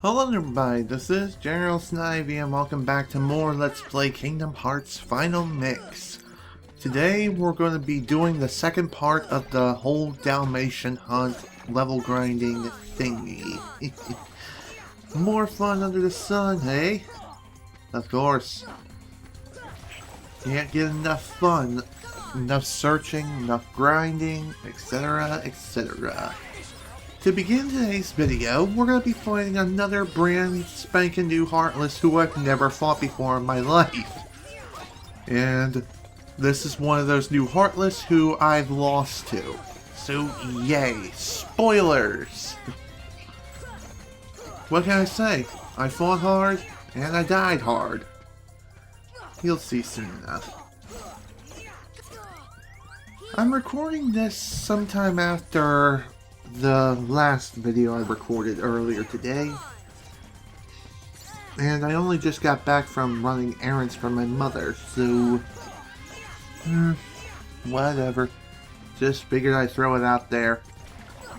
Hello everybody, this is General Snivy and welcome back to more Let's Play Kingdom Hearts Final Mix. Today we're going to be doing the second part of the whole Dalmatian hunt level grinding thingy. More fun under the sun, hey? Of course. Can't get enough fun, enough searching, enough grinding, etc, etc. To begin today's video, we're going to be fighting another brand spanking new Heartless who I've never fought before in my life. And this is one of those new Heartless who I've lost to. So yay, spoilers! What can I say? I fought hard, and I died hard. You'll see soon enough. I'm recording this sometime after the last video I recorded earlier today, and I only just got back from running errands for my mother, so whatever. Just figured I'd throw it out there.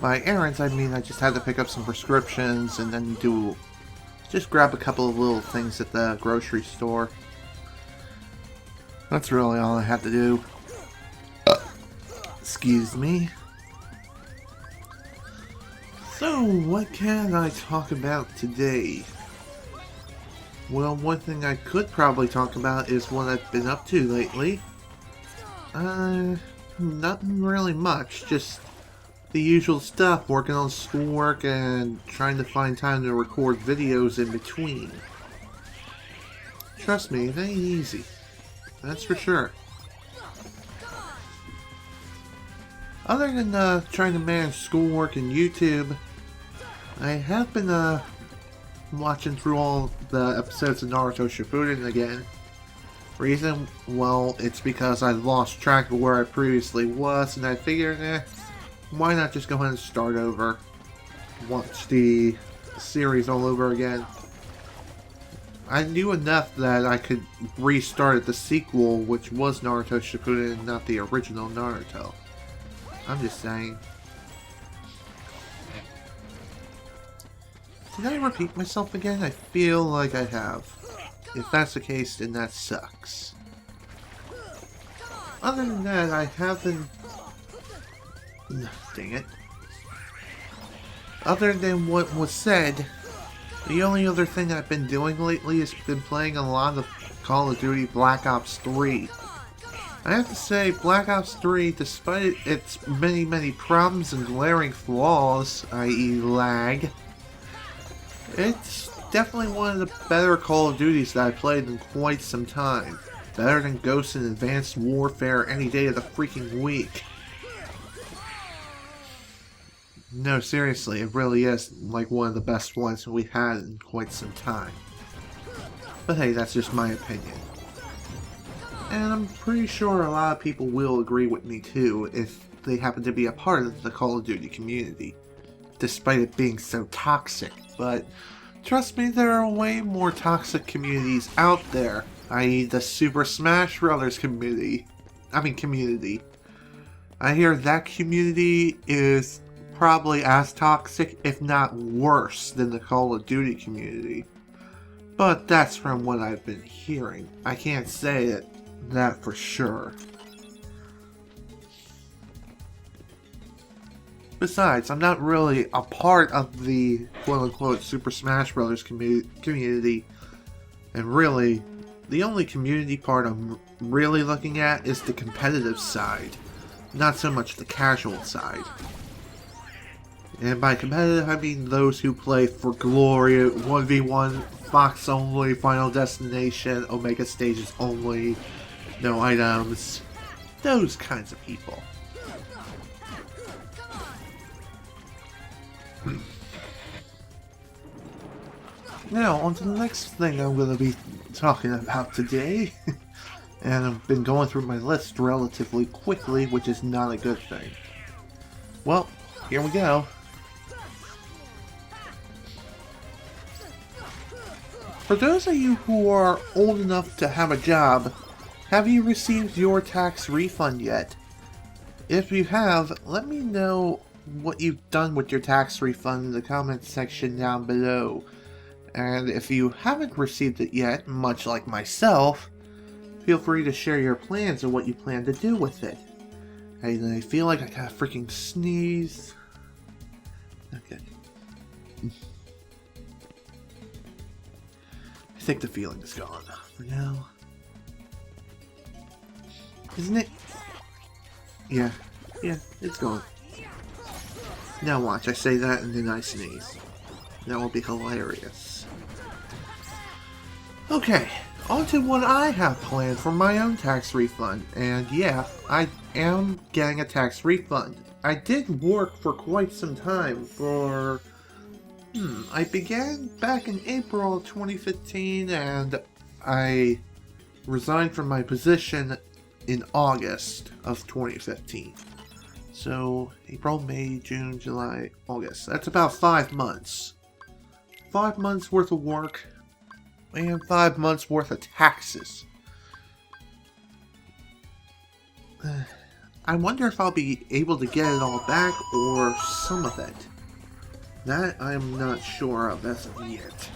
By errands I mean I just had to pick up some prescriptions and then just grab a couple of little things at the grocery store. That's really all I had to do. Excuse me. So, what can I talk about today? Well, one thing I could probably talk about is what I've been up to lately. Nothing really much, just the usual stuff, working on schoolwork and trying to find time to record videos in between. Trust me, it ain't easy. That's for sure. Other than trying to manage schoolwork and YouTube, I have been watching through all the episodes of Naruto Shippuden again. Reason? Well, it's because I lost track of where I previously was, and I figured, why not just go ahead and start over? Watch the series all over again. I knew enough that I could restart at the sequel, which was Naruto Shippuden and not the original Naruto. I'm just saying. Did I repeat myself again? I feel like I have. If that's the case, then that sucks. Other than that, I haven't... Dang it. Other than what was said, the only other thing I've been doing lately has been playing a lot of Call of Duty Black Ops 3. I have to say, Black Ops 3, despite its many problems and glaring flaws, i.e. lag, it's definitely one of the better Call of Duties that I played in quite some time. Better than Ghost and Advanced Warfare any day of the freaking week. No, seriously, it really is like one of the best ones we had in quite some time. But hey, that's just my opinion. And I'm pretty sure a lot of people will agree with me too if they happen to be a part of the Call of Duty community, despite it being so toxic. But trust me, there are way more toxic communities out there, i.e. the Super Smash Bros. Community. I hear that community is probably as toxic, if not worse, than the Call of Duty community. But that's from what I've been hearing. I can't say that for sure. Besides, I'm not really a part of the quote-unquote Super Smash Bros. Community, and really, the only community part I'm really looking at is the competitive side, not so much the casual side. And by competitive, I mean those who play for glory, 1v1, Fox only, Final Destination, Omega Stages only, no items, those kinds of people. Now, on to the next thing I'm going to be talking about today. And I've been going through my list relatively quickly, which is not a good thing. Well, here we go. For those of you who are old enough to have a job, have you received your tax refund yet? If you have, let me know what you've done with your tax refund in the comments section down below. And if you haven't received it yet, much like myself, feel free to share your plans and what you plan to do with it. I feel like I gotta freaking sneeze. Okay. I think the feeling is gone for now. Isn't it? Yeah, it's gone. Now watch, I say that and then I sneeze. That will be hilarious. Okay, on to what I have planned for my own tax refund. And yeah, I am getting a tax refund. I did work for quite some time for... I began back in April 2015 and I resigned from my position in August of 2015. So, April, May, June, July, August. That's about 5 months. 5 months worth of work and 5 months worth of taxes. I wonder if I'll be able to get it all back or some of it. That I'm not sure of as of yet.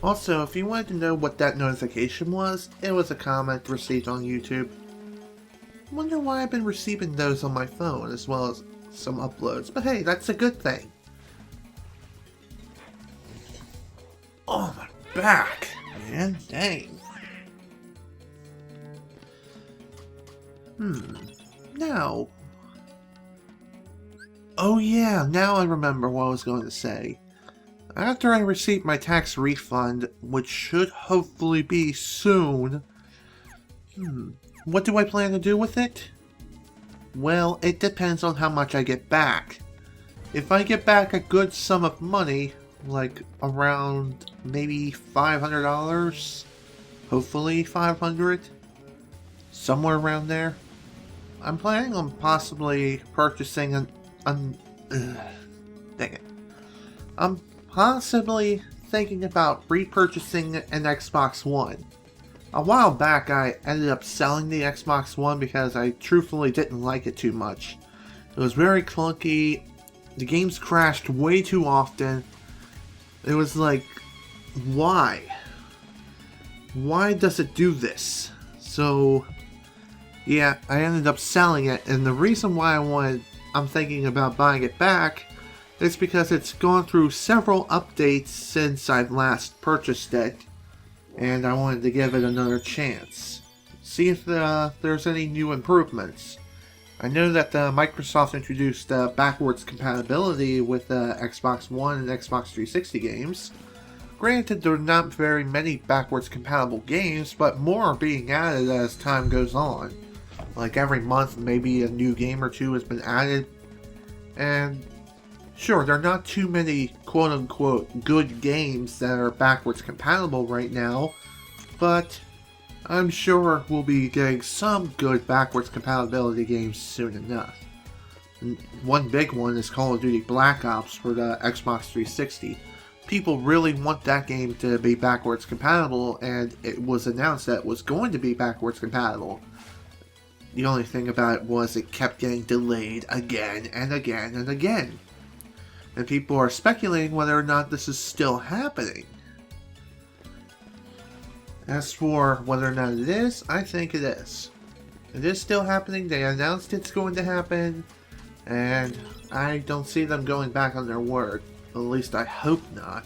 Also, if you wanted to know what that notification was, it was a comment received on YouTube. I wonder why I've been receiving those on my phone as well as some uploads, but hey, that's a good thing. Oh, my back, man, dang. Now. Oh yeah, now I remember what I was going to say. After I receive my tax refund, which should hopefully be soon, what do I plan to do with it? Well, it depends on how much I get back. If I get back a good sum of money, like around maybe $500, hopefully $500, somewhere around there, I'm planning on possibly purchasing dang it. I'm possibly thinking about repurchasing an Xbox One. A while back I ended up selling the Xbox One because I truthfully didn't like it too much. It was very clunky, the games crashed way too often. It was like, why? Why does it do this? So, yeah, I ended up selling it, and the reason why I'm thinking about buying it back is because it's gone through several updates since I've last purchased it, and I wanted to give it another chance. See if there's any new improvements. I know that Microsoft introduced backwards compatibility with Xbox One and Xbox 360 games. Granted, there are not very many backwards compatible games, but more are being added as time goes on. Like every month, maybe a new game or two has been added. And sure, there are not too many quote-unquote good games that are backwards compatible right now, but I'm sure we'll be getting some good backwards compatibility games soon enough. And one big one is Call of Duty Black Ops for the Xbox 360. People really want that game to be backwards compatible, and it was announced that it was going to be backwards compatible. The only thing about it was it kept getting delayed again and again and again. And people are speculating whether or not this is still happening. As for whether or not it is, I think it is. It is still happening. They announced it's going to happen, and I don't see them going back on their word. At least I hope not.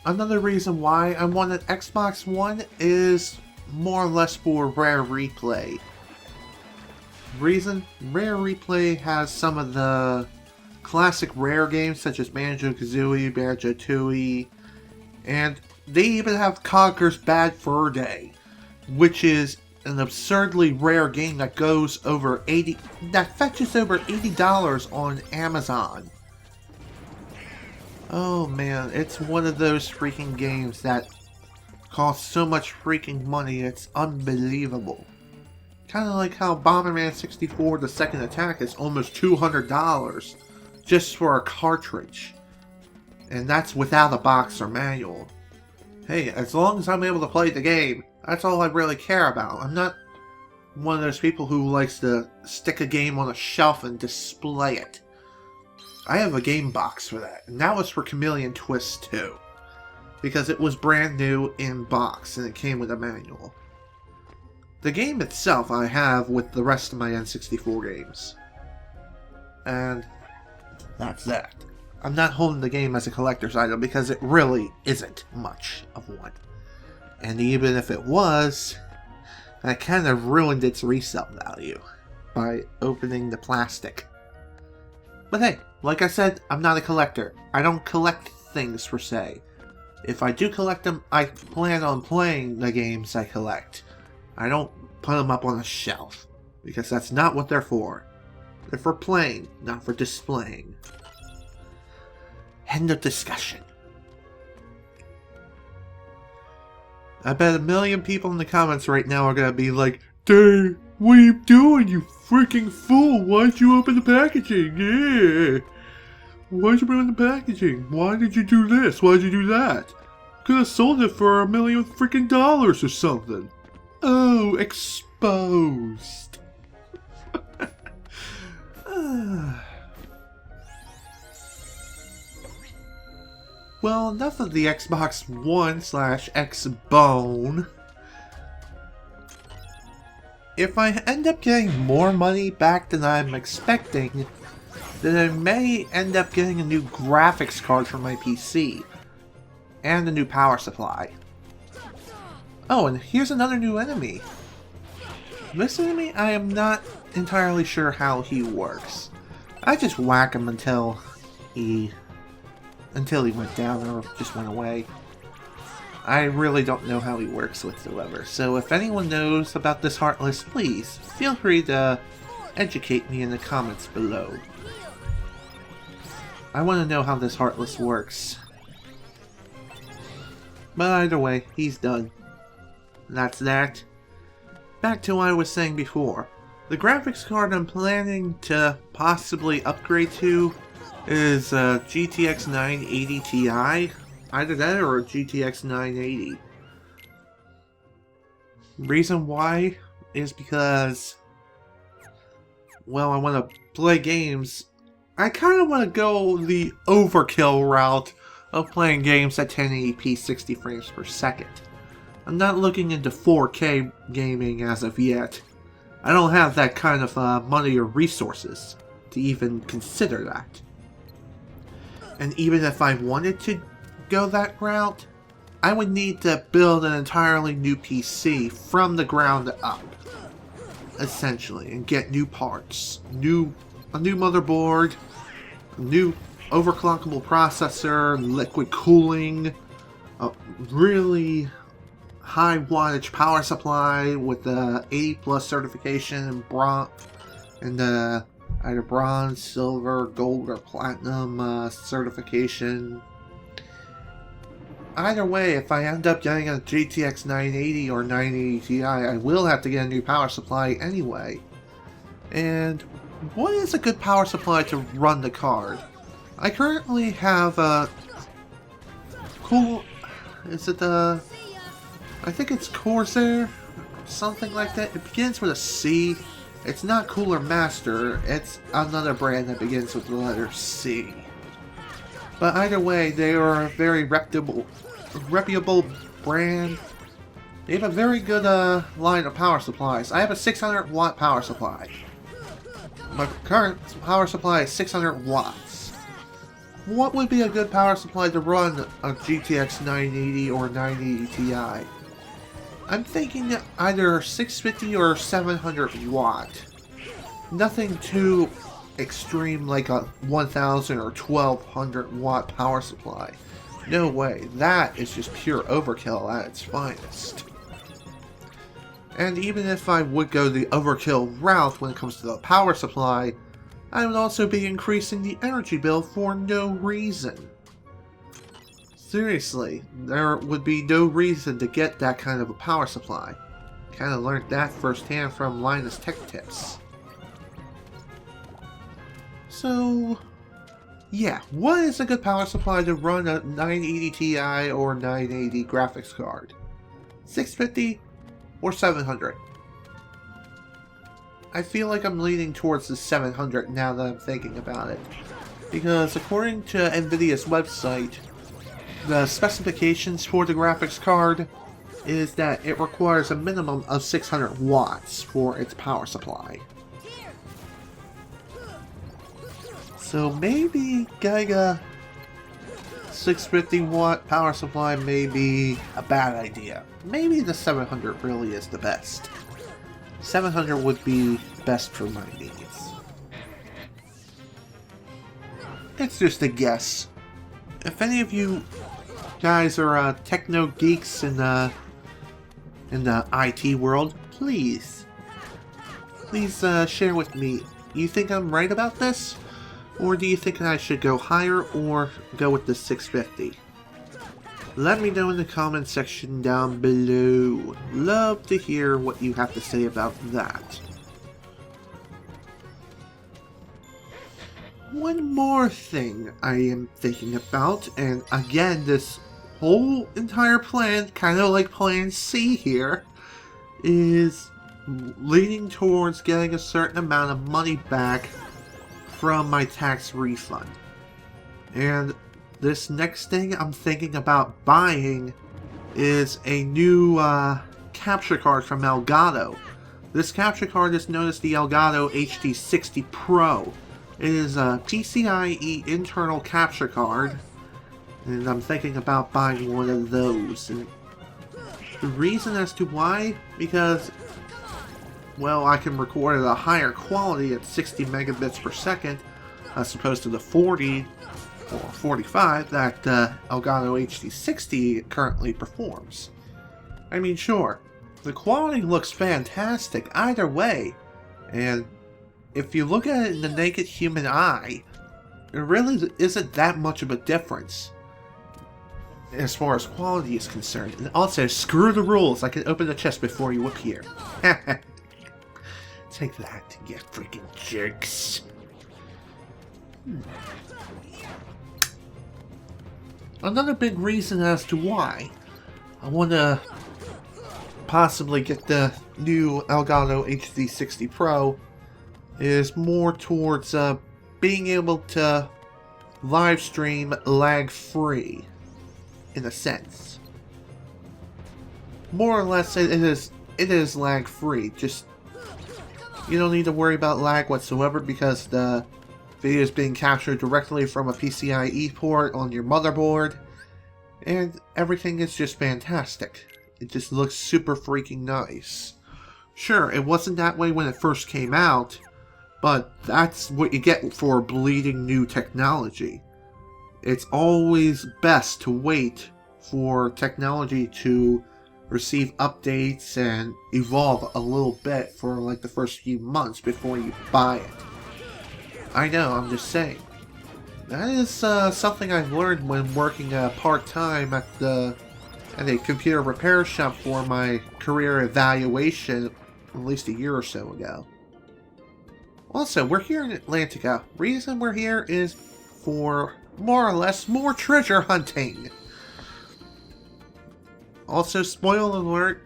Another reason why I want an Xbox One is more or less for Rare Replay. Reason? Rare Replay has some of the classic Rare games such as Banjo-Kazooie, Banjo-Tooie, and they even have Conker's Bad Fur Day, which is an absurdly rare game that fetches over $80 on Amazon. Oh man, it's one of those freaking games that costs so much freaking money, it's unbelievable. Kind of like how Bomberman 64 The Second Attack is almost $200 just for a cartridge. And that's without a box or manual. Hey, as long as I'm able to play the game, that's all I really care about. I'm not one of those people who likes to stick a game on a shelf and display it. I have a game box for that, and that was for Chameleon Twist 2. Because it was brand new in box, and it came with a manual. The game itself I have with the rest of my N64 games. And that's that. I'm not holding the game as a collector's item because it really isn't much of one. And even if it was, I kind of ruined its resale value by opening the plastic. But hey, like I said, I'm not a collector. I don't collect things per se. If I do collect them, I plan on playing the games I collect. I don't put them up on a shelf, because that's not what they're for. They're for playing, not for displaying. End of discussion. I bet 1 million people in the comments right now are gonna be like, "Dang, what are you doing, you freaking fool? Why'd you open the packaging? Yeah. Why'd you open the packaging? Why did you do this? Why'd you do that? Could have sold it for $1 million freaking dollars or something." Oh, exposed. Well, enough of the Xbox One/X-Bone. If I end up getting more money back than I'm expecting, then I may end up getting a new graphics card for my PC. And a new power supply. Oh, and here's another new enemy. This enemy, I am not entirely sure how he works. I just whack him until he went down or just went away. I really don't know how he works whatsoever, so if anyone knows about this Heartless, please feel free to educate me in the comments below. I want to know how this Heartless works. But either way, he's done. That's that. Back to what I was saying before. The graphics card I'm planning to possibly upgrade to is a GTX 980 Ti. Either that or a GTX 980. Reason why is because, well, I want to play games. I kind of want to go the overkill route of playing games at 1080p 60 frames per second. I'm not looking into 4K gaming as of yet. I don't have that kind of money or resources to even consider that. And even if I wanted to go that route, I would need to build an entirely new PC from the ground up, essentially, and get new parts, a new motherboard, a new overclockable processor, liquid cooling, a really high wattage power supply with the 80+ certification and either bronze, silver, gold, or platinum certification. Either way, if I end up getting a GTX 980 or 980 Ti, I will have to get a new power supply anyway. And what is a good power supply to run the card? I currently have a I think it's Corsair, something like that. It begins with a C. It's not Cooler Master, it's another brand that begins with the letter C. But either way, they are a very reputable brand. They have a very good line of power supplies. I have a 600 watt power supply. My current power supply is 600 watts. What would be a good power supply to run a GTX 980 or 980 Ti? I'm thinking either 650 or 700 watt. Nothing too extreme like a 1000 or 1200 watt power supply. No way, that is just pure overkill at its finest. And even if I would go the overkill route when it comes to the power supply, I would also be increasing the energy bill for no reason. Seriously, there would be no reason to get that kind of a power supply. Kinda learned that firsthand from Linus Tech Tips. So, Yeah, what is a good power supply to run a 980 Ti or 980 graphics card? 650 or 700? I feel like I'm leaning towards the 700 now that I'm thinking about it. Because according to Nvidia's website, the specifications for the graphics card is that it requires a minimum of 600 watts for its power supply. So maybe getting a 650 watt power supply may be a bad idea. Maybe the 700 really is the best. 700 would be best for my needs. It's just a guess. If any of you guys are techno geeks in the IT world, please share with me. You think I'm right about this? Or do you think I should go higher or go with the 650? Let me know in the comment section down below. Love to hear what you have to say about that. One more thing I am thinking about, and again, this whole entire plan, kind of like plan C here, is leaning towards getting a certain amount of money back from my tax refund. And this next thing I'm thinking about buying is a new capture card from Elgato. This capture card is known as the Elgato HD60 Pro. It is a PCIe internal capture card, and I'm thinking about buying one of those. And the reason as to why, because, well, I can record at a higher quality at 60 megabits per second as opposed to the 40 or 45 that Elgato HD60 currently performs. I mean, sure, the quality looks fantastic either way, and if you look at it in the naked human eye, there really isn't that much of a difference as far as quality is concerned. And also, screw the rules. I can open the chest before you appear. Take that, you freaking jerks. Another big reason as to why I want to possibly get the new Elgato HD60 Pro is more towards being able to live stream lag-free, in a sense. More or less, it is lag-free. Just, you don't need to worry about lag whatsoever because the video is being captured directly from a PCIe port on your motherboard, and everything is just fantastic. It just looks super freaking nice. Sure, it wasn't that way when it first came out, but that's what you get for bleeding new technology. It's always best to wait for technology to receive updates and evolve a little bit for like the first few months before you buy it. I know, I'm just saying. That is something I've learned when working part-time at a computer repair shop for my career evaluation at least a year or so ago. Also, we're here in Atlantica. Reason we're here is for, more or less, more treasure hunting. Also, spoiler alert,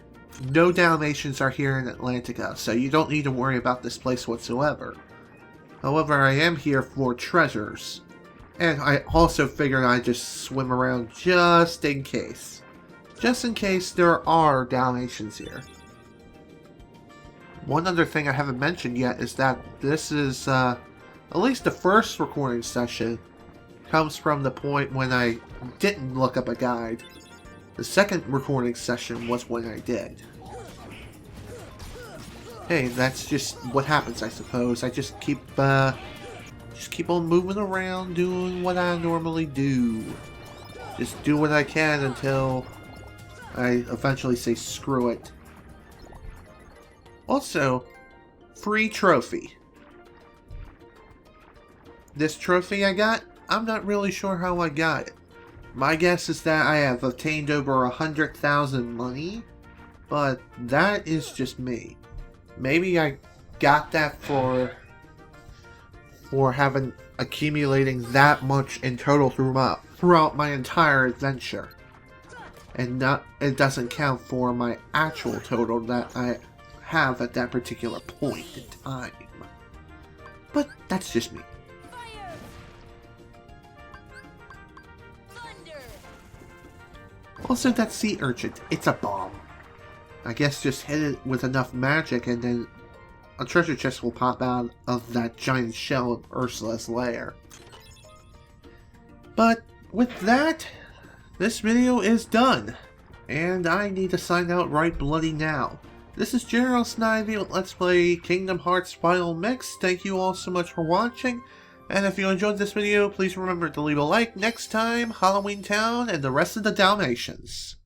no Dalmatians are here in Atlantica, so you don't need to worry about this place whatsoever. However, I am here for treasures. And I also figured I'd just swim around just in case. Just in case there are Dalmatians here. One other thing I haven't mentioned yet is that this is, at least the first recording session, comes from the point when I didn't look up a guide. The second recording session was when I did. Hey, that's just what happens, I suppose. I just keep on moving around, doing what I normally do. Just do what I can until I eventually say screw it. Also, free trophy. This trophy I got, I'm not really sure how I got it. My guess is that I have obtained over 100,000 money, but that is just me. Maybe I got that for for having accumulating that much in total throughout my entire adventure. And it doesn't count for my actual total that I have at that particular point in time. But that's just me. Also, that sea urchin, it's a bomb. I guess just hit it with enough magic and then a treasure chest will pop out of that giant shell of Ursula's lair. But with that, this video is done. And I need to sign out right bloody now. This is General Snivy with Let's Play Kingdom Hearts Final Mix. Thank you all so much for watching. And if you enjoyed this video, please remember to leave a like next time, Halloween Town, and the rest of the Dalmatians.